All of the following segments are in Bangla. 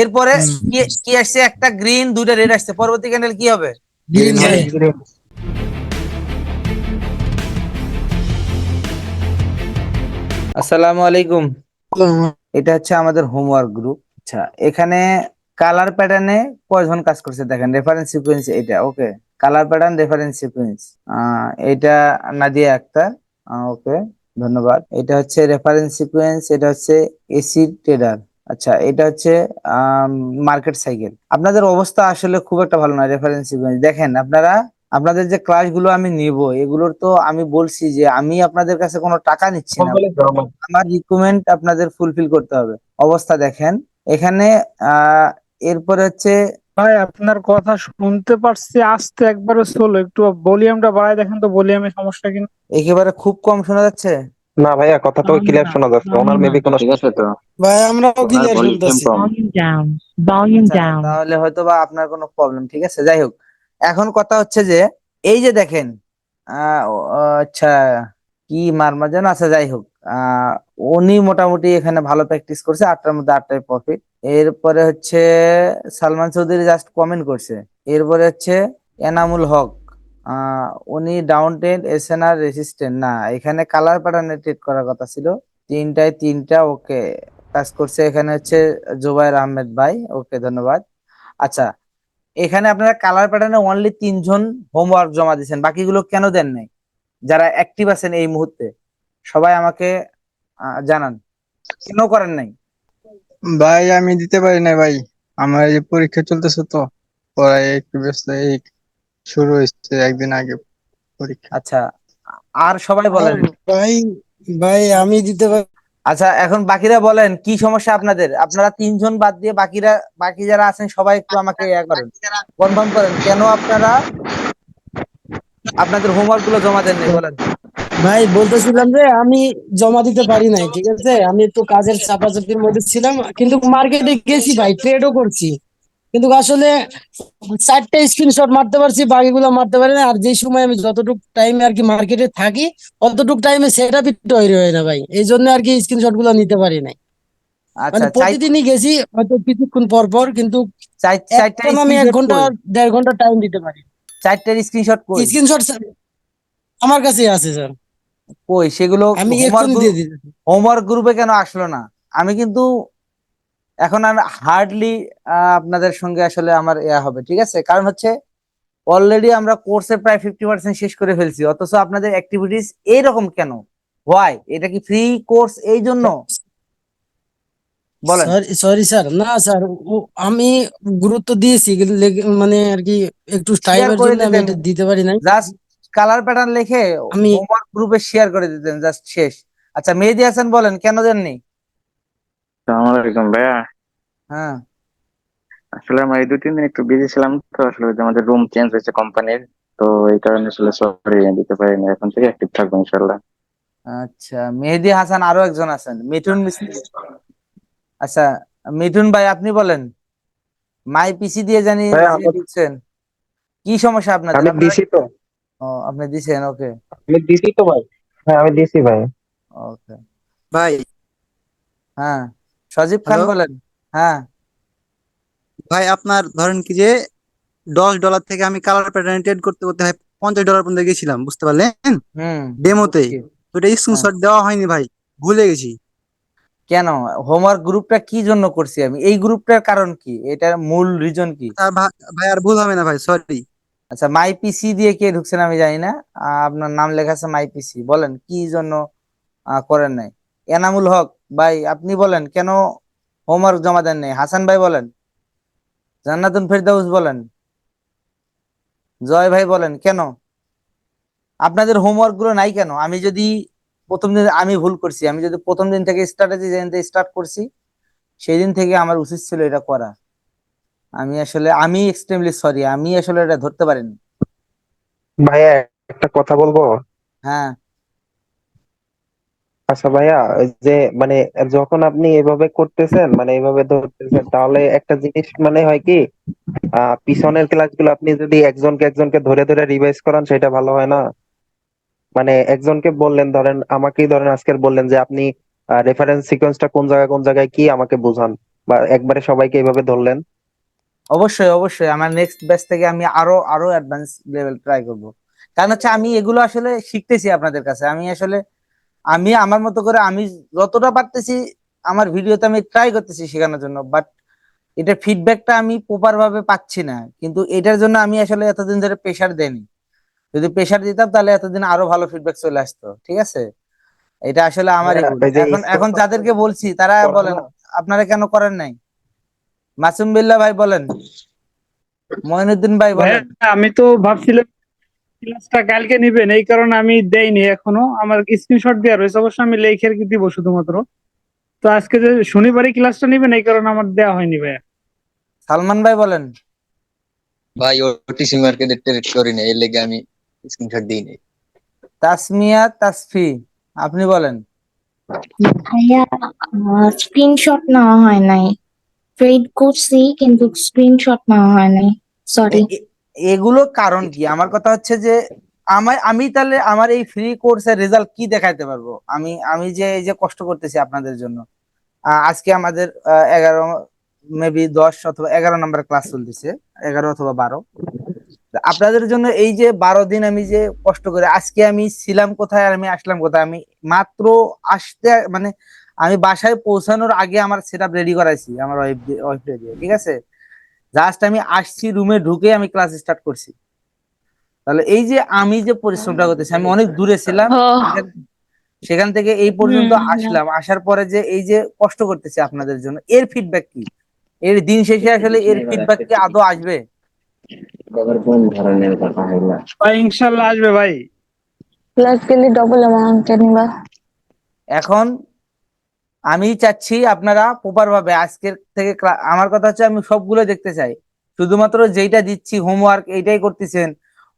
এরপরে কি কি আসছে, একটা গ্রিন দুইটা রেড আসছে, পরবর্তী ক্যান্ডেল কি হবে? গ্রিন ভাই। আসসালামু আলাইকুম। এটা হচ্ছে আমাদের হোমওয়ার্ক গ্রুপ। আচ্ছা, এখানে কালার প্যাটার্নে কয়জন কাজ করছে দেখেন, রেফারেন্স সিকোয়েন্স এটা ওকে। কালার প্যাটার্ন রেফারেন্স সিকোয়েন্স এটা নাদিয়া আক্তার, ওকে ধন্যবাদ। এটা হচ্ছে রেফারেন্স সিকোয়েন্স, এটা হচ্ছে এসি ট্রেডার। আচ্ছা, এটা হচ্ছে মার্কেট সাইকেল। আপনাদের অবস্থা আসলে খুব একটা ভালো নয়। রেফারেন্স সিকোয়েন্স দেখেন আপনারা, আপনাদের যে ক্লাসগুলো আমি নিব এগুলোর তো আমি বলছি যে আমি আপনাদের কাছে কোনো টাকা নিচ্ছি না, আমার রিকমেন্ড আপনাদের ফুলফিল করতে হবে। অবস্থা দেখেন এখানে। আহ এরপরে হচ্ছে ভাই আপনার কথা শুনতে পারছি, আস্তে একবারে স্লো, একটু ভলিউমটা বাড়ায় দেখেন তো, ভলিউমে সমস্যা কিনা। একেবারে খুব কম শোনা যাচ্ছে। না ভাইয়া, কথা তো ক্লিয়ার শোনা যাচ্ছে। ওনার মেবি কোনো ঠিক আছে তো, ভাই আমরাও ওনার ক্লিয়ার ভলিউম শুনতেছি। কম। Volume down. Volume আচ্ছা, down. তাহলে হয়তো বা আপনার কোনো প্রবলেম, ঠিক আছে যাই হোক। এখন কথা হচ্ছে যে এই যে দেখেন, আচ্ছা কি মারমা যেন, আচ্ছা যাই হোক। আহ উনি মোটামুটি এখানে ভালো প্র্যাকটিস করছে, আটটার মধ্যে আটটায় প্রফিট। এরপরে হচ্ছে সালমান চৌধুরী জাস্ট কমেন্ট করছে। এরপরে হচ্ছে এনামুল হক, উনি ডাউন ট্রেন্ড এসএনআর রেসিস্ট্যান্ট না, এখানে কালার প্যাটার্নে ট্রেড করার কথা ছিল। তিনটায় তিনটা ওকে কাজ করছে। এখানে হচ্ছে জুবাইর আহমেদ ভাই, ওকে ধন্যবাদ। আচ্ছা, এখানে আপনারা কালার প্যাটার্নে অনলি 3জন হোমওয়ার্ক জমা দিয়েছেন, বাকিগুলো কেন দেন নাই? যারা অ্যাক্টিভ আছেন এই মুহূর্তে সবাই আমাকে জানান কেন করেন নাই। ভাই আমি দিতে পারি না ভাই, আমার এই যে পরীক্ষা চলতেছে তো, পড়ায় একটু ব্যস্ত। এই শুরু হয়েছে একদিন আগে পরীক্ষা। আচ্ছা, আর সবাই আর বলেন। ভাই, ভাই আমি দিতে পারি। আচ্ছা, এখন বাকিরা বলেন কি সমস্যা আপনাদের, আপনারা 3জন বাদ দিয়ে বাকিরা, বাকি যারা আছেন সবাই একটু আমাকে করেন, কনফার্ম করেন কেন আপনারা আপনাদের হোমওয়ার্ক গুলো জমা দেন নাই বলেন। ভাই বলতেছিলাম যে আমি জমা দিতে পারি নাই, ঠিক আছে, আমি একটু কাজের চাপাচাপির মধ্যে ছিলাম, কিন্তু মার্কেটে গেছি ভাই, ট্রেডও করছি, কিন্তু আসলে 4টে স্ক্রিনশট মারতে পারছি, বাকিগুলো মারতে পারি না। আর যে সময় আমি যতটুকু টাইমে আর কি মার্কেটে থাকি, অতটুকু টাইমে সেট আপই তৈরি হয় না ভাই, এই জন্য আর কি স্ক্রিনশট গুলো নিতে পারি নাই। আচ্ছা, মানে প্রতিদিনই গেছি হয়তো কিছুক্ষণ পর পর, কিন্তু চারটার একটানা আমি এক স্ক্রিনশট ঘন্টা কই? 1.5 ঘন্টা টাইম দিতে পারি। চারটার স্ক্রিনশট কই? স্ক্রিনশট আমার কাছে আছে স্যার, কই সেগুলো? আমি হোমওয়ার্ক এক্ষুনি দিয়ে দিতেছি। হোমওয়ার্ক গ্রুপে কেন আসলো না? আমি কিন্তু এখন আর হার্ডলি আপনাদের সঙ্গে আসলে আমার হবে, ঠিক আছে? কারণ হচ্ছে অলরেডি আমরা কোর্সে প্রায় 50% শেষ করে ফেলছি, অথচ আপনাদের অ্যাক্টিভিটিস এইরকম কেন? হোয়াই? এটা কি ফ্রি কোর্স এই জন্য? বলেন। সরি সরি স্যার, না স্যার, আমি গুরুত্ব দিয়েছি, কিন্তু মানে আর কি একটু শেয়ার টাইমের করে জন্য আমি দিতেন, এটা দিতে পারি নাই। জাস্ট কালার প্যাটার্ন লিখে আমি হোমওয়ার্ক গ্রুপে শেয়ার করে দিতেন, জাস্ট শেষ। আচ্ছা, মেহেদী হাসান বলেন কেন দেননি? আসসালামু আলাইকুম ভাইয়া। হ্যাঁ, আসলে আমার এই 2-3 দিন একটু বিজি ছিলাম, তো আসলে ওই যে আমাদের রুম চেঞ্জ হয়েছে কোম্পানির, তো এই কারণে আসলে সরি দিতে পারিনি। এখন থেকে অ্যাক্টিভ থাকবো ইনশাল্লাহ। আচ্ছা মেহেদী হাসান, আরো একজন আছেন মিঠুন মিস্ত্রি। আচ্ছা মিঠুন ভাই আপনি বলেন, মাই পিসি দিয়ে জানি ভাইয়া যে দিচ্ছেন, কি সমস্যা আপনাদের? আমি আপনারা দিছি তো। ও আপনি দিছেন, ওকে আমি দিছি তো ভাই। হ্যাঁ আমি দিছি ভাই। ওকে। ভাই। হ্যাঁ, সজীব খান হ্যালো বলেন। হ্যাঁ। ভাই, আপনার ধরেন কি যে $10 থেকে আমি কালার প্যাটার্ন ট্রেড করতে করতে ভাই $50 পর্যন্ত গেছিলাম, বুঝতে পারলেন, হুম, ডেমোতে। বুঝছি। তো এটা হ্যাঁ, স্ক্রিনশট দেওয়া হয়নি ভাই, ভুলে গেছি। কেন? হোমওয়ার্ক গ্রুপটা কি জন্য করছি আমি? এই গ্রুপটার কারণ কি? এটার মূল রিজন কি? আর ভাই আর ভুল হবে না ভাই, সরি। আচ্ছা, মাই পিসি দিয়ে কে ঢুকছেন আমি জানি না। আপনার নাম লেখা আছে মাই পিসি, বলেন কি জন্য করেন নাই? এনামুল হক ভাই আপনি বলেন কেন হোমওয়ার্ক জমা দেন নাই? হাসান ভাই বলেন। জান্নাতুল ফেরদাউস বলেন। জয় ভাই বলেন কেন আপনাদের হোমওয়ার্ক গুলো নাই কেন? আমি যদি প্রথম দিন, আমি ভুল করছি, আমি যদি প্রথম দিন থেকে স্ট্র্যাটেজি জানতে স্টার্ট করছি, সেই দিন থেকে আমার উচিত ছিল এটা করা। আমি আসলে আমি এক্সট্রিমলি সরি, আমি আসলে এটা ধরতে পারিনি। ভাইয়া একটা কথা বলবো। হ্যাঁ, আচ্ছা ভাইয়া, ওই যে মানে যখন আপনি এভাবে করতেছেন, মানে এইভাবে ধরতেছেন, তাহলে একটা জিনিস মানে হয় কি, পিছনের ক্লাসগুলো আপনি যদি একজনকে একজনকে ধরে ধরে রিভাইজ করান, সেটা ভালো হয় না? মানে একজনকে বললেন, ধরেন আমাকেই ধরেন আজকের বললেন যে আপনি রেফারেন্স সিকোয়েন্সটা কোন জায়গায় কোন জায়গায় কি আমাকে বুঝান। বা একবারে সবাইকে এইভাবে ধরলেন? অবশ্যই অবশ্যই আমার নেক্সট ব্যাচ থেকে আমি আরো আরো অ্যাডভান্স লেভেল ট্রাই করব। কারণ হচ্ছে আমি এগুলো আসলে শিখতেছি আপনাদের কাছে। আমি আসলে আমি আমার মতো করে আমি যতটা পারতেছি আমার ভিডিওতে আমি ট্রাই করতেছি শেখানোর জন্য, বাট এটার ফিডব্যাকটা আমি প্রপার ভাবে পাচ্ছি না। কিন্তু এটার জন্য আমি আসলে এতদিন ধরে প্রেশার দেইনি। যদি প্রেশার দিতাম তাহলে এতদিন আরো ভালো ফিডব্যাক চলে আসতো, ঠিক আছে? এটা আসলে আমারই ভুল। ওই যে এখন এখন স্কুল যাদেরকে বলছি তারা করেন বলেন না? আপনারা কেন করেন নাই? মাসুম বিল্লাহ ভাই বলেন, মঈনুদ্দিন ভাই ভাইয়া বলেন। আমি তো ভাবছিলাম ক্লাসটা কালকে নিবেন, এই কারণে আমি দেইনি এখনো। আমার স্ক্রিনশট দেওয়া রয়েছে, অবশ্য আমি লেখে আর কি দিব শুধুমাত্র। তো আজকে যে শনিবারই ক্লাসটা নিবেন এই কারণে আমার দেওয়া হয়নি ভাইয়া। সালমান ভাই বলেন। ভাই ওটিসি মার্কেটে ট্রেড করি না, এর লেগে আমি স্ক্রিনশট দিই নাই। তাসমিয়া তাসফি আপনি বলেন। ভাইয়া স্ক্রিনশট নেওয়া হয় নাই, ট্রেড করছি কিন্তু স্ক্রিনশট নেওয়া হয় নাই, সরি। এ- এ- এগুলো কারণ কি? আমার কথা হচ্ছে যে আমি তাহলে আমার এই ফ্রি কোর্সের রেজাল্ট কি দেখাইতে পারবো? আমি আমি যে এই যে কষ্ট করতেছি আপনাদের জন্য। আজকে আমাদের 11, মেবি 10 অথবা 11 নম্বর ক্লাস চলতেছে, 11 অথবা 12। আপনাদের জন্য এই যে 12 দিন আমি যে কষ্ট করে আজকে আমি ছিলাম কোথায় আর আমি আসলাম কোথায়? আমি মাত্র আসতে মানে আমি বাসায় পৌঁছানোর আগে আমার সেটআপ রেডি করাইছি আমার ওয়াইফ দিয়ে, ঠিক আছে? জাস্ট আমি আসছি, রুমে ঢুকে আমি ক্লাস স্টার্ট করছি। তাহলে এই যে আমি যে পরিশ্রমটা করতেছি, আমি অনেক দূরে ছিলাম, সেখান সেখান থেকে এই পর্যন্ত আসলাম, আসার পরে যে এই যে কষ্ট করতেছি আপনাদের জন্য, এর ফিডব্যাক কি? এর দিন শেষে আসলে এর ফিডব্যাক কি আদৌ আসবে? কোন ধরনের কথা হইলো? ভাই ইনশাল্লাহ আসবে ভাই। ক্লাস গেলে ডবল অ্যামাউন্টে নিবা। এখন আমি চাচ্ছি আপনারা প্রপার ভাবে আজকের থেকে আমার কথা হচ্ছে আমি সবগুলো দেখতে চাই। শুধুমাত্র যেইটা দিচ্ছি হোমওয়ার্ক এইটাই করতেছেন,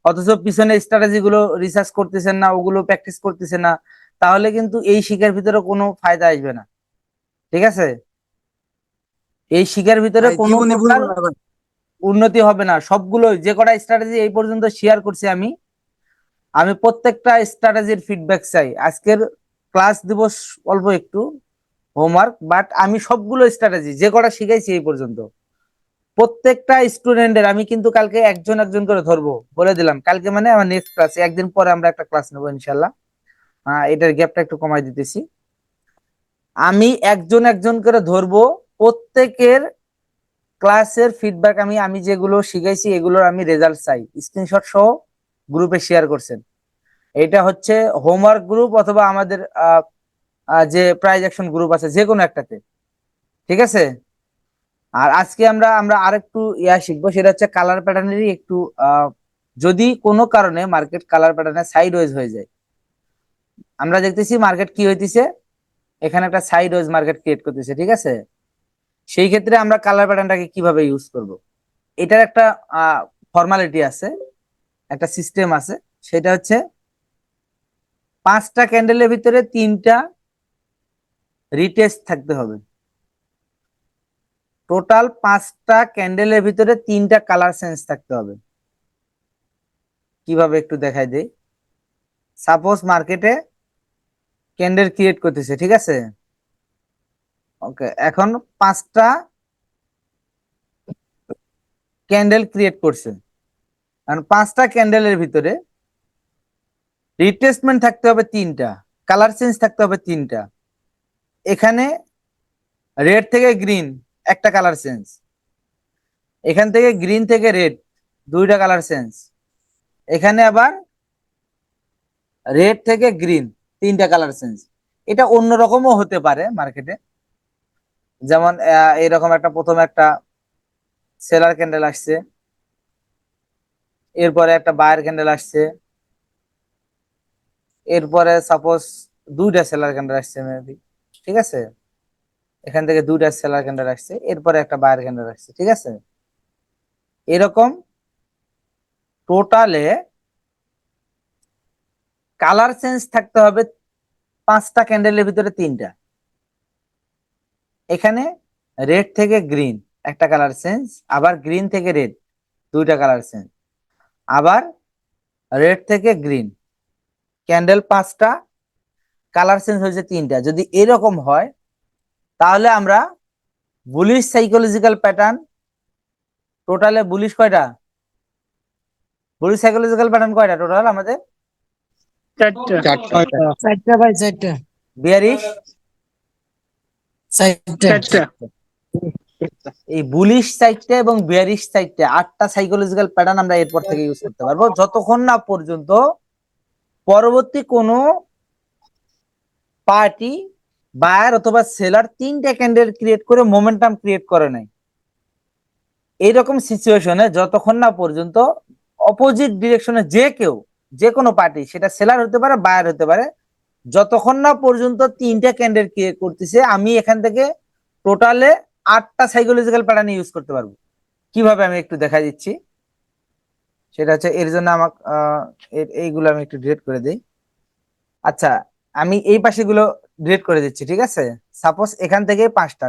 অথচ পিছনে স্ট্র্যাটেজি গুলো রিসার্চ করতেছেন না, ওগুলো প্র্যাকটিস করতেছেন না, তাহলে কিন্তু এই শিখার ভিতরে কোনো ফায়দা আসবে না, ঠিক আছে? এই শিখার ভিতরে ভাই কোনো জীবনে প্রকার ভুলবো না ভাই। উন্নতি হবে না। সবগুলো যে কটা স্ট্র্যাটেজি এই পর্যন্ত শেয়ার করছি আমি আমি প্রত্যেকটা স্ট্র্যাটেজির ফিডব্যাক চাই। আজকের ক্লাস দিব অল্প একটু হোমওয়ার্ক, বাট আমি সবগুলো স্ট্র্যাটেজি যে কটা শিখাইছি এই পর্যন্ত প্রত্যেকটা স্টুডেন্টের আমি কিন্তু কালকে একজন একজন করে ধরবো, বলে দিলাম। কালকে মানে আমার নেক্সট ক্লাস, একদিন পরে আমরা একটা ক্লাস নেবো ইনশাল্লাহ। এটার গ্যাপটা একটু কমাই দিতেছি। আমি একজন একজন করে ধরবো, প্রত্যেকের ক্লাসের ফিডব্যাক আমি আমি যেগুলো শিখাইছি এগুলোর আমি রেজাল্ট চাই, স্ক্রিনশট সহ গ্রুপে শেয়ার করছেন। এটা হচ্ছে হোমওয়ার্ক গ্রুপ অথবা আমাদের যে প্রাইজ অ্যাকশন গ্রুপ আছে যে কোনো একটাতে, ঠিক আছে? আর আজকে আমরা আমরা আরেকটু শিখবো, সেটা হচ্ছে কালার প্যাটার্নেরই একটু যদি কোনো কারণে মার্কেট কালার প্যাটার্নে সাইড ওয়েজ হয়ে যায়, আমরা দেখতেছি মার্কেট কি হইতেছে, এখানে একটা সাইড ওয়েজ মার্কেট ক্রিয়েট করতেছে, ঠিক আছে? সেই ক্ষেত্রে আমরা কালার প্যাটার্নটাকে কিভাবে ইউজ করব? এটার একটা ফর্মালিটি আছে, একটা সিস্টেম আছে। সেটা হচ্ছে 5টা ক্যান্ডেলের ভিতরে 3টা রিটেস্ট থাকতে হবে। টোটাল 5টা ক্যান্ডেলের ভিতরে 3টা কালার চেঞ্জ থাকতে হবে। কিভাবে একটু দেখাই দেই। সাপোজ মার্কেটে ক্যান্ডেল ক্রিয়েট করতেছে, ঠিক আছে? ওকে, এখন 5টা ক্যান্ডেল ক্রিয়েট করছে, কারণ 5টা ক্যান্ডেলের ভিতরে রিট্রেসমেন্ট থাকতে হবে 3টা, কালার চেঞ্জ থাকতে হবে 3টা। এখানে রেড থেকে গ্রিন একটা কালার চেঞ্জ, এখান থেকে গ্রিন থেকে রেড 2টা কালার চেঞ্জ, এখানে আবার রেড থেকে গ্রিন 3টা কালার চেঞ্জ। এটা অন্যরকমও হতে পারে মার্কেটে, যেমন এরকম একটা প্রথমে একটা সেলার ক্যান্ডেল আসছে, এরপরে একটা বায়ার ক্যান্ডেল আসছে, এরপরে সাপোজ 2টা সেলার ক্যান্ডেল আসছে মেবি, ঠিক আছে? এখান থেকে 2টা সেলার ক্যান্ডেল আসছে, এরপরে একটা বায়ার ক্যান্ডেল আসছে, ঠিক আছে? এরকম টোটালে কালার চেঞ্জ থাকতে হবে 5টা ক্যান্ডেলের ভিতরে 3টা। এখানে রেড থেকে গ্রিন একটা কালার চেঞ্জ, আবার গ্রিন থেকে রেড 2টা কালার চেঞ্জ, আবার রেড থেকে গ্রিন ক্যান্ডেল 5টা, কালার চেঞ্জ হয়েছে 3টা। যদি এরকম হয় তাহলে আমরা বুলিশ সাইকোলজিক্যাল প্যাটার্ন, টোটালে বুলিশ কয়টা, বুলিশ সাইকোলজিক্যাল প্যাটার্ন কয়টা টোটাল আমাদের? চারটা। চারটা ভাই, চারটা। বিয়ারিশ চারটা। চারটা। এই বুলিশ সাইডটা এবং বিয়ারিশ সাইডটা 8টা সাইকোলজিক্যাল প্যাটার্ন আমরা এরপর থেকে ইউজ করতে পারবো, যতক্ষণ না পর্যন্ত পরবর্তী কোনো পার্টি বায়ার অথবা সেলার 3টা ক্যান্ডেল ক্রিয়েট করে মোমেন্টাম ক্রিয়েট করে নাই। এইরকম সিচুয়েশনে যতক্ষণ না পর্যন্ত অপোজিট ডিরেকশনে যে কেউ, যে কোনো পার্টি, সেটা সেলার হতে পারে বায়ার হতে পারে, যতক্ষণ না পর্যন্ত 3টা ক্যান্ডেল ক্রিয়েট করতেছে, আমি এখান থেকে টোটালে 8টা সাইকোলজিক্যাল প্যাটার্ন ইউজ করতে পারবো। কিভাবে আমি একটু দেখা দিচ্ছি, সেটা হচ্ছে এর জন্য আমাকে এইগুলো আমি একটু ডিলিট করে দিই। আচ্ছা, আমি এই পাশে গুলো ডিলিট করে দিচ্ছি, ঠিক আছে? সাপোজ এখান থেকে 5টা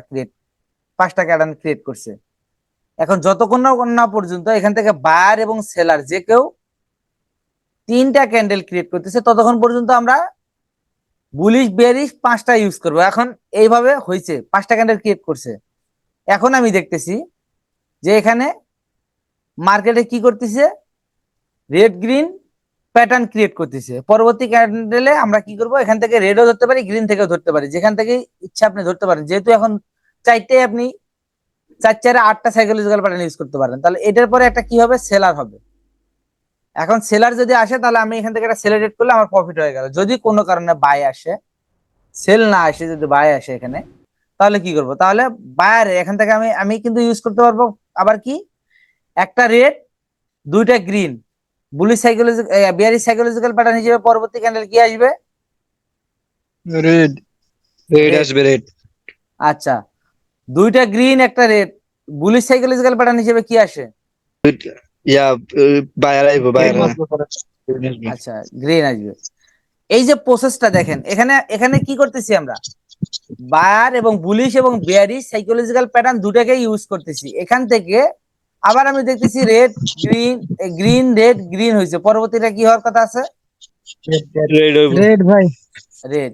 প্যাটার্ন ক্রিয়েট করছে। এখন যতক্ষণ না পর্যন্ত এখান থেকে বায়ার এবং সেলার যে কেউ 3টা ক্যান্ডেল ক্রিয়েট করতেছে, ততক্ষণ পর্যন্ত আমরা বুলিশ বেয়ারিশ 5টা ইউজ করব। এখন এইভাবে হয়েছে, 5টা ক্যান্ডেল ক্রিয়েট করছে। এখন আমি দেখতেছি যে এখানে মার্কেটে কি করতেছে, রেড গ্রিন প্যাটার্ন ক্রিয়েট করতেছে। পরবর্তী ক্যান্ডেলে আমরা কি করব, এখান থেকে রেডও ধরতে পারি, গ্রিন থেকেও ধরতে পারি, যেখান থেকে ইচ্ছা আপনি ধরতে পারেন। যেহেতু এখন 4টায় আপনি 4 8টা সাইকোলজিক্যাল প্যাটার্ন ইউজ করতে পারেন, তাহলে এটার পরে একটা কি হবে, সেলার হবে। এখন সেলার যদি আসে, তাহলে আমি এখান থেকে একটা সেল রেট করলে আমার প্রফিট হয়ে গেল। যদি কোনো কারণে বাই আসে, সেল না আসে, যদি বাই আসে এখানে, তাহলে কি করব, তাহলে বায়ারে এখান থেকে আমি কিন্তু ইউজ করতে পারবো আবার কি, একটা রেড 2টা green, bullish psychological bearish psychological pattern হিসেবে পরবর্তী ক্যান্ডেল কি আসবে, রেড। রেড আসবে, রেড। আচ্ছা, 2টা গ্রিন একটা রেড, বুলিশ সাইকোলজিক্যাল প্যাটার্ন হিসেবে কি আসে, ইয়া বায়ার আইবো, বায়ার। আচ্ছা গ্রিন আসবে। এই যে প্রসেসটা দেখেন, এখানে কি করতেছি আমরা, বায়ার এবং বুলিশ এবং বিয়ারিশ সাইকোলজিক্যাল প্যাটার্ন দুটাকে ইউজ করতেছি। এখান থেকে আবার আমি দেখতেছি red green, green red green হয়েছে, পরবর্তীটা কি হওয়ার কথা আছে, রেড হইবো। রেড ভাই। রেড।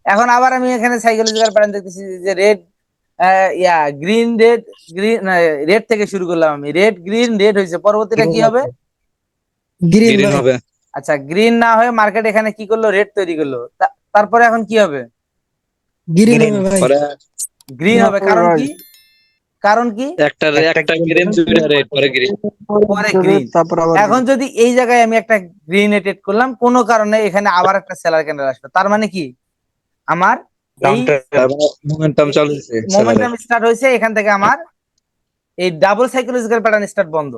এখন আবার আমি এখানে সাইকোলজিক্যাল প্যাটার্ন দেখতেছি যে red, green red green, red থেকে শুরু করলাম আমি, রেড গ্রিন রেড হয়েছে, পরবর্তীটা কি হবে, গ্রিন গ্রিন ভাই। হবে। আচ্ছা গ্রিন না হয়ে মার্কেট এখানে কি করলো, রেড তৈরি করলো। তারপরে এখন কি হবে, গ্রিন হবে ভাই। পরে গ্রিন হবে। কারণ কি, কারণ কি, একটা গ্রিন, দুইটা রেড, পরে গ্রিন। পরে গ্রিন। তারপর আবার এখন যদি এই জায়গায় আমি একটা গ্রিন এটেড করলাম, কোনো কারণে এখানে আবার একটা সেলার ক্যান্ডেল আসলো, তার মানে কি, আমার এই মোমেন্টাম চালু হইছে, মোমেন্টাম স্টার্ট হয়েছে, এখান থেকে আমার এই ডাবল সাইকোলজিক্যাল প্যাটার্ন স্টার্ট বন্ধ।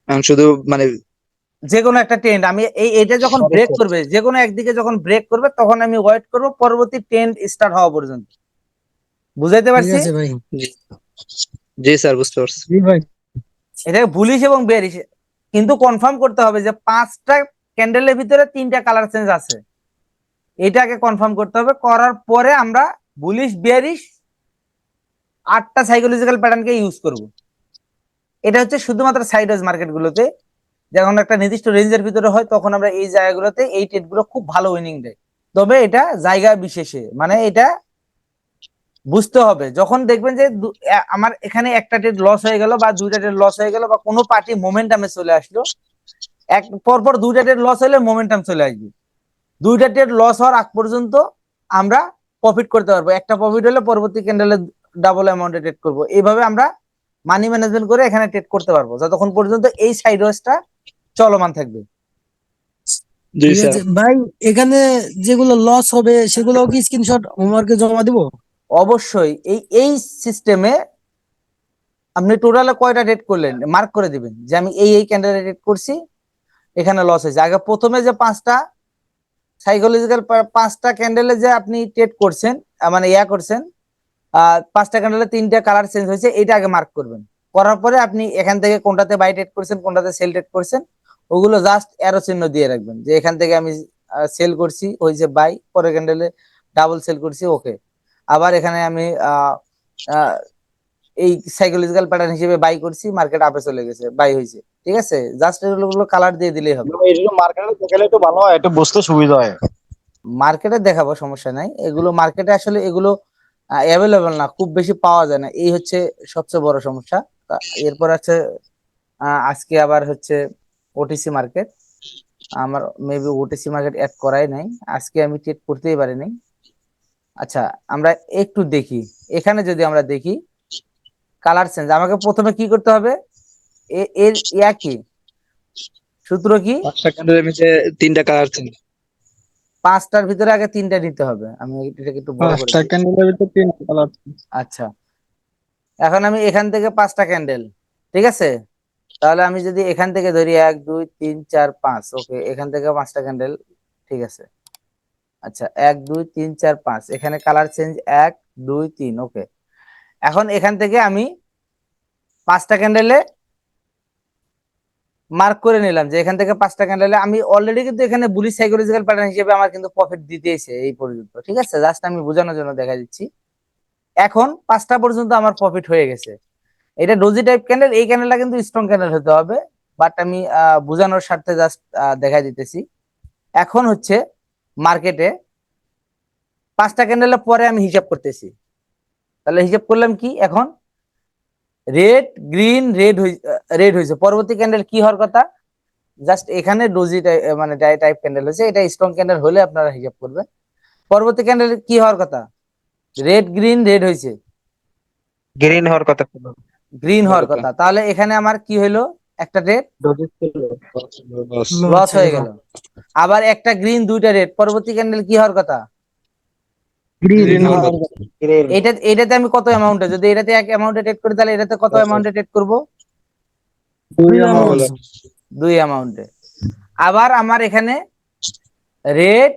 এখন শুধু মানে যে কোনো একটা ট্রেন্ড আমি এইটা যখন ব্রেক করবে, যে কোনো একদিকে যখন ব্রেক করবে, তখন আমি ওয়েট করব পরবর্তী ট্রেন্ড স্টার্ট হওয়া পর্যন্ত। বুঝাইতে ঠিক পারছি? আছে ভাই। জি স্যার, বুঝতে পারছি। জি ভাই। এটাকে বুলিশ এবং বেয়ারিশ, কিন্তু কনফার্ম করতে হবে যে 5টা ক্যান্ডেলের ভিতরে 3টা কালার চেঞ্জ আছে, এটাকে কনফার্ম করতে হবে। করার পরে আমরা বুলিশ বিয়ারিশ 8টা সাইকোলজিক্যাল প্যাটার্নকে ইউজ করব। এটা হচ্ছে শুধুমাত্র সাইডওয়েজ মার্কেট গুলোতে, যখন একটা নির্দিষ্ট রেঞ্জের ভিতরে হয়, তখন আমরা এই জায়গাগুলোতে এই ট্রেড গুলো খুব ভালো উইনিং দেয়। তবে এটা জায়গা বিশেষে, মানে এটা বুঝতে হবে, যখন দেখবেন যে আমার এখানে একটা ট্রেড লস হয়ে গেল বা 2টা ট্রেড লস হয়ে গেল, বা কোনো পার্টি মোমেন্টামে চলে আসলো, এক পরপর 2টা ট্রেড লস হলে মোমেন্টাম চলে আসবে। 2টা ট্রেড লস হওয়ার আগ পর্যন্ত আমরা প্রফিট করতে পারবো, একটা প্রফিট হলে পরবর্তী ক্যান্ডেলে ডাবল অ্যামাউন্টে ট্রেড করব। এইভাবে আমরা মানি ম্যানেজমেন্ট করে এখানে ট্রেড করতে পারবো, যতক্ষণ পর্যন্ত এই সাইডওয়েজটা চলমান থাকবে। জি ঠিক স্যার। আছে ভাই, এখানে যেগুলো লস হবে সেগুলো কি স্ক্রিনশট হোমওয়ার্কে জমা দিব? অবশ্যই এই সিস্টেমে আপনি টোটালে কয়টা ট্রেড করলেন মার্ক করে দিবেন, যে আমি এই ক্যান্ডেলে ট্রেড করছি, এখানে লস হয়েছে। আগে প্রথমে যে 5টা সাইকোলজিক্যাল 5টা ক্যান্ডেলে যে আপনি ট্রেড করছেন, মানে করছেন, 5টা ক্যান্ডেলে 3টা কালার চেঞ্জ হয়েছে, এটা আগে মার্ক করবেন। করার পরে আপনি এখান থেকে কোনটাতে বাই ট্রেড করছেন, কোনটাতে সেল ট্রেড করছেন, ওগুলো জাস্ট অ্যারো চিহ্ন দিয়ে রাখবেন, যে এখান থেকে আমি সেল করছি, হয়েছে বাই, পরের ক্যান্ডেলে ডাবল সেল করছি, ওকে। আবার এখানে আমি এই সাইকোলজিক্যাল প্যাটার্ন হিসেবে বাই করছি, মার্কেট আপে চলে গেছে, বাই হয়েছে, ঠিক আছে। জাস্ট এগুলো কালার দিয়ে দিলেই হবে। মার্কেটে দেখালে একটু ভালো হয়, একটু বুঝতে সুবিধা হয়। মার্কেটে দেখাবো, সমস্যা নাই। এগুলো মার্কেটে আসলে এগুলো অ্যাভেলেবল না, খুব বেশি পাওয়া যায় না, এই হচ্ছে সবচেয়ে বড় সমস্যা। এরপর আছে আজকে আবার হচ্ছে ওটিসি মার্কেট, আমার মেবি ওটিসি মার্কেট অ্যাড করাই নাই, আজকে আমি ট্রেড করতেই পারি নাই। আচ্ছা, আমরা একটু দেখি, এখানে যদি আমরা দেখি কালার চেঞ্জ, আমাকে প্রথমে কি করতে হবে, এর কি সূত্র কি, 5টা ক্যান্ডেলের ভিতরে 3টা কালার চেঞ্জ। 5টার ভিতরে আগে 3টা নিতে হবে, আমি এটাকে একটু বড় করে 5টা দিই। ক্যান্ডেলের ভিতরে 3টা কালার চেঞ্জ। আচ্ছা, এখন আমি এখান থেকে 5টা ক্যান্ডেল, ঠিক আছে, তাহলে আমি যদি এখান থেকে ধরি 1 2 3 4 5, ওকে, এখান থেকে 5টা ক্যান্ডেল, ঠিক আছে। আচ্ছা, 1 2 3 4 5, এখানে কালার চেঞ্জ 1 2 3, ওকে। এখন এখান থেকে আমি 5টা ক্যান্ডেলে মার্ক করে নিলাম যে এখান থেকে 5টা ক্যান্ডেলে আমি অলরেডি কিন্তু এখানে বুলিশ সাইকোলজিক্যাল প্যাটার্ন হিসেবে আমার কিন্তু প্রফিট দিতেইছে এই পর্যন্ত, ঠিক আছে, জাস্ট আমি বোঝানোর জন্য দেখা দিচ্ছি। এখন 5টা পর্যন্ত আমার প্রফিট হয়ে গেছে, এটা ডোজি টাইপ ক্যান্ডেল, এই ক্যান্ডেলটা কিন্তু স্ট্রং ক্যান্ডেল হতে হবে, বাট আমি বোঝানোর স্বার্থে জাস্ট দেখাই দিতেছি। এখন হচ্ছে মার্কেটে 5টা ক্যান্ডেলের পরে আমি হিসাব করতেছি, তাহলে হিসাব করলাম কি, এখন রেড গ্রিন রেড হয়েছে, পরবর্তী ক্যান্ডেল কি হওয়ার কথা, জাস্ট এখানে ডোজি মানে টাইপ ক্যান্ডেল হয়েছে, এটা স্ট্রং ক্যান্ডেল হলে আপনারা হিসাব করবেন। পরবর্তী ক্যান্ডেল কি হওয়ার কথা, রেড গ্রিন রেড হয়েছে, গ্রিন হওয়ার কথা ছিল। গ্রিন হওয়ার কথা, তাহলে এখানে আমার কি হইলো, একটা রেড লস। লস হয়ে গেল। আবার একটা গ্রিন, দুইটা রেড, পরবর্তী ক্যান্ডেল কি হওয়ার কথা, গ্রিন হওয়ার কথা। গ্রিন এটাতে আমি কত অ্যামাউন্টে, যদি এটাতে এক অ্যামাউন্টে ট্রেড করি তাহলে এটাতে কত অ্যামাউন্টে ট্রেড করব, 2 অ্যামাউন্ট। 2 অ্যামাউন্টে। আবার আমার এখানে রেড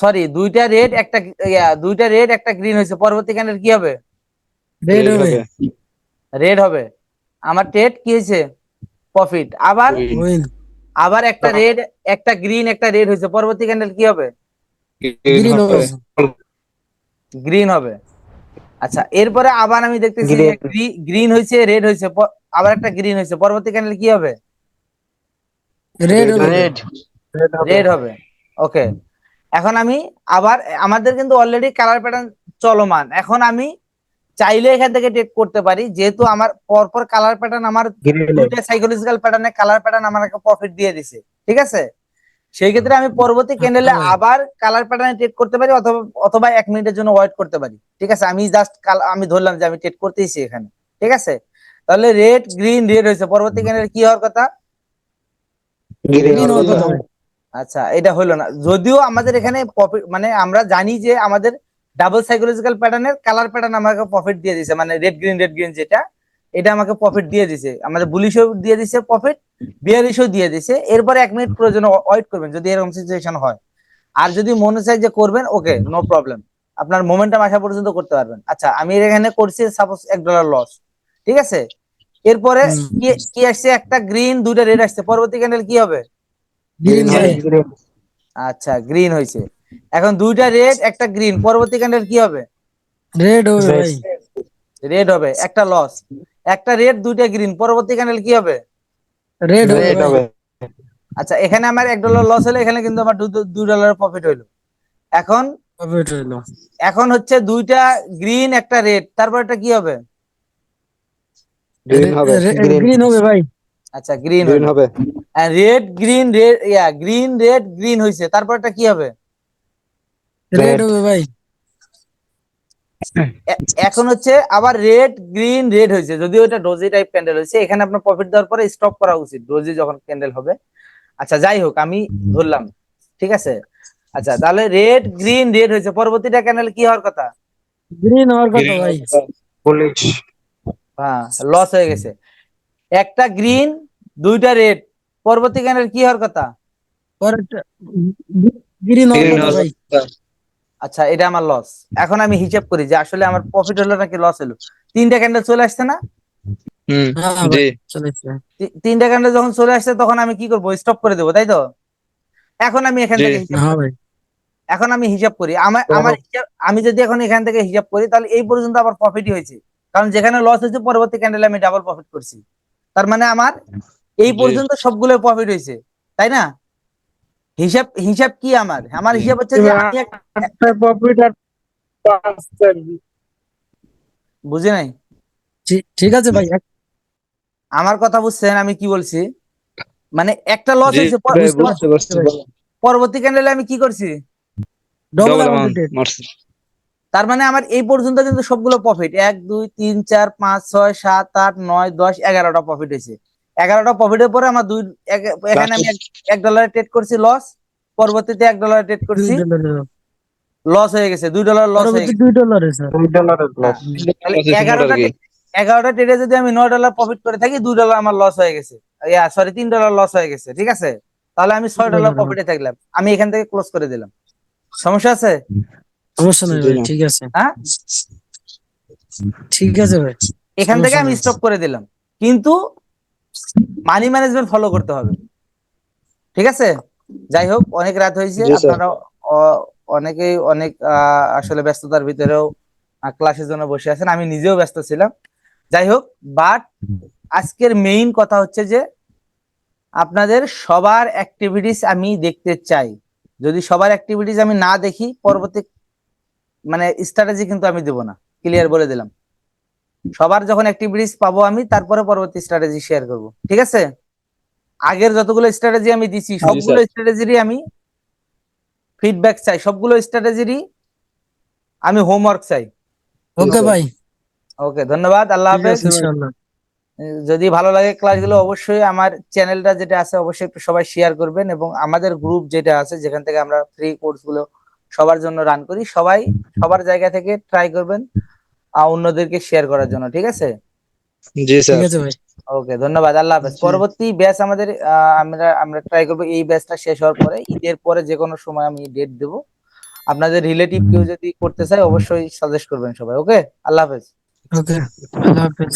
সরি, দুইটা রেড একটা একটা গ্রিন হয়েছে, পরবর্তী ক্যান্ডেল কি হবে, রেড হবে। রেড হবে, আমার ট্রেড কি হয়েছে, প্রফিট। আবার উইন। আবার একটা রেড একটা গ্রিন একটা রেড হয়েছে, পরবর্তী ক্যান্ডেল কি হবে, গ্রিন হবে। গ্রিন হবে। আচ্ছা, এরপরে আবার আমি দেখতেছি যে গ্রিন গ্রিন হয়েছে, রেড হয়েছে, আবার একটা গ্রিন হয়েছে, পরবর্তী ক্যান্ডেল কি হবে, রেড হবে। রেড হবে, ওকে। এখন আমি আবার, আমাদের কিন্তু অলরেডি কালার প্যাটার্ন চলমান, এখন আমি চাইলে এখান থেকে ট্রেড করতে পারি, যেহেতু আমার পরপর কালার প্যাটার্ন, আমার দুইটা সাইকোলজিক্যাল প্যাটার্নে কালার প্যাটার্ন আমাকে প্রফিট দিয়ে দিছে, ঠিক আছে, সেই ক্ষেত্রে আমি পরবর্তী ক্যান্ডেলে আবার কালার প্যাটার্নে ট্রেড করতে পারি, অথবা অথবা 1 মিনিটের জন্য ওয়েট করতে পারি, ঠিক আছে, আমি জাস্ট আমি ধরলাম যে আমি ট্রেড করতেইছি এখানে, ঠিক আছে। তাহলে রেড গ্রিন রেড হয়েছে, পরবর্তী ক্যান্ডেল কি হওয়ার কথা, গ্রিন হওয়ার কথা। আচ্ছা, এটা হলো না, যদিও আমাদের এখানে প্রফিট, মানে আমরা জানি যে আমাদের ডাবল সাইকোলজিক্যাল প্যাটার্নের কালার প্যাটার্ন আমাকে প্রফিট দিয়ে দিছে, মানে রেড গ্রিন যেটা, এটা আমাকে প্রফিট দিয়ে দিছে, আমাদের বুলিশও দিয়ে দিছে প্রফিট, বিয়ারিশও দিয়ে দিছে। এরপরে 1 মিনিট প্রয়োজনে ওয়েট করবেন যদি এরকম সিচুয়েশন হয়, আর যদি মনে চাই যে করবেন, ওকে, নো প্রবলেম, আপনার মোমেন্টাম আসা পর্যন্ত করতে পারবেন। আচ্ছা, আমি এখানে করছি সাপোজ $1 লস, ঠিক আছে। এরপরে কি কি আসছে, একটা গ্রিন দুইটা রেড আসছে, পরবর্তী ক্যান্ডেল কি হবে, গ্রিন হবে। আচ্ছা, গ্রিন হয়েছে। এখন দুইটা রেড একটা গ্রিন, পরবর্তী ক্যান্ডেল কি হবে, রেড হবে ভাই। রেড হবে, একটা লস। একটা রেড দুইটা গ্রিন, পরবর্তী ক্যান্ডেল কি হবে, রেড হবে রেড ভাই। হবে। আচ্ছা, এখানে আমার $1 লস হলো, এখানে কিন্তু আমার $2 প্রফিট হইলো। এখন প্রফিট হইলো। এখন হচ্ছে দুইটা গ্রিন একটা রেড, তারপর এটা কি হবে, গ্রিন হবে। গ্রিন হবে ভাই। আচ্ছা, গ্রিন গ্রিন হলো। হবে। Red green red green red green হয়েছে, তারপর এটা কি হবে, রেড হবে ভাই। এখন হচ্ছে আবার রেড গ্রিন রেড হয়েছে, যদিও এটা ডোজি টাইপ ক্যান্ডেল হয়েছে, এখানে আপনার প্রফিট দেওয়ার পরে স্টপ করা উচিত ডোজি যখন ক্যান্ডেল হবে। আচ্ছা, যাই হোক, আমি ধরলাম, ঠিক আছে। আচ্ছা, তাহলে রেড গ্রিন রেড হয়েছে, পরবর্তীটা ক্যান্ডেল কি হওয়ার কথা, গ্রিন হওয়ার কথা ভাই। বুলিশ হ্যাঁ, লস হয়ে গেছে। একটা গ্রিন দুইটা রেড, পরবর্তী ক্যান্ডেল কি হওয়ার কথা, পরেরটা গ্রিন হওয়ার কথা ভাই। আচ্ছা, এটা আমার লস। এখন আমি হিসাব করি যে আসলে আমার প্রফিট হলো নাকি লস হলো, 3টা ক্যান্ডেল চলে আসছে না, হ্যাঁ ভাই চলে এসেছে। 3টা ক্যান্ডেল যখন চলে আসছে তখন আমি কি করবো, স্টপ করে দেবো, তাই তো। এখন আমি এখান থেকে হিসাব হ্যাঁ করি, ভাই। এখন আমি হিসাব করি, আমার আমি যদি এখন এখান থেকে হিসাব করি তাহলে এই পর্যন্ত আবার প্রফিটই হয়েছে, কারণ যেখানে লস হয়েছে পরবর্তী ক্যান্ডেলে আমি ডাবল প্রফিট করছি, তার মানে আমার এই পর্যন্ত সবগুলো প্রফিট হয়েছে, তাই না। হিসাব হিসাব কি আমার আমার হিসাব হচ্ছে যে আমি প্রফিট আর বুঝি নাই। ঠিক আছে ভাই, আমার কথা বুঝছেন আমি কি বলছি? মানে একটা লস জি হয়েছে, ভাই, বুঝতে পারছি। পরবর্তী ক্যান্ডেলে আমি কি করছি? ডবল ডবল অ্যামাউন্ট অ্যামাউন্ট মারছি। তার মানে আমার এই পর্যন্ত কিন্তু সবগুলো প্রফিট, 1 2 3 4 5 6 7 8 9 10 11টা প্রফিট হয়েছে। 11টা প্রফিটের পরে আমার এখানে আমি $1 ট্রেড করছি লস, পরবর্তীতে $1 ট্রেড করছি $2 লস হয়ে গেছে, $2 লস হয়ে পরবর্তী গেছে। $2 স্যার। $2 হ্যাঁ, লস। তাহলে আছে মোট আর কি। 11টা ট্রেডে যদি আমি $9 প্রফিট করে থাকি, $2 আমার লস হয়ে গেছে, সরি $3 লস হয়ে গেছে, ঠিক আছে? তাহলে আমি $6 প্রফিটে থাকলাম, আমি এখান থেকে ক্লোজ করে দিলাম। সমস্যা আছে? সমস্যা নাই জি ভাই, না। ঠিক আছে, হ্যাঁ, ঠিক আছে ভাই, এখান থেকে সমস্যা আমি নাই। স্টপ করে দিলাম, কিন্তু মানি ম্যানেজমেন্ট ফলো করতে হবে, ঠিক আছে? যাই হোক, অনেক রাত হয়েছে, জি স্যার। আপনারা অনেকেই অনেক আসলে ব্যস্ততার ভিতরেও ক্লাসের জন্য বসে আছেন, আমি নিজেও ব্যস্ত ছিলাম। যাই হোক, বাট আজকের মেইন কথা হচ্ছে যে আপনাদের সবার অ্যাক্টিভিটিস আমি দেখতে চাই। যদি সবার অ্যাক্টিভিটিস আমি না দেখি, পরবর্তী মানে স্ট্র্যাটেজি কিন্তু আমি দেবো না, ক্লিয়ার বলে দিলাম। সবার যখন অ্যাক্টিভিটিস পাবো আমি, তারপরে পরবর্তী স্ট্র্যাটেজি শেয়ার করব, ঠিক আছে? আগের যতগুলো স্ট্র্যাটেজি আমি দিছি, সবগুলো স্ট্র্যাটেজিরই আমি ফিডব্যাক চাই, সবগুলো স্ট্র্যাটেজিরই আমি হোমওয়ার্ক চাই। ওকে ভাই, ওকে, ধন্যবাদ, আল্লাহ ঠিক হাফেজ। আছে ইনশাআল্লাহ। যদি ভালো লাগে ক্লাসগুলো, অবশ্যই আমার চ্যানেলটা যেটা আছে অবশ্যই একটু সবাই শেয়ার করবেন, এবং আমাদের গ্রুপ যেটা আছে যেখান থেকে আমরা ফ্রি কোর্স গুলো সবার জন্য রান করি, সবাই সবার জায়গা থেকে ট্রাই করবেন অন্যদেরকে শেয়ার করার জন্য, ঠিক আছে? জি ঠিক স্যার। আছে ভাই, ওকে, ধন্যবাদ, আল্লাহ হাফেজ। পরবর্তী ব্যাচ আমাদের আমরা আমরা ট্রাই করবো এই ব্যাচটা শেষ হওয়ার পরে, ঈদের পরে যে কোনো সময় আমি ডেট দেবো। আপনাদের রিলেটিভ কেউ যদি করতে চায় অবশ্যই সাজেস্ট করবেন সবাই। ওকে, আল্লাহ হাফেজ। ওকে, আল্লাহ হাফেজ।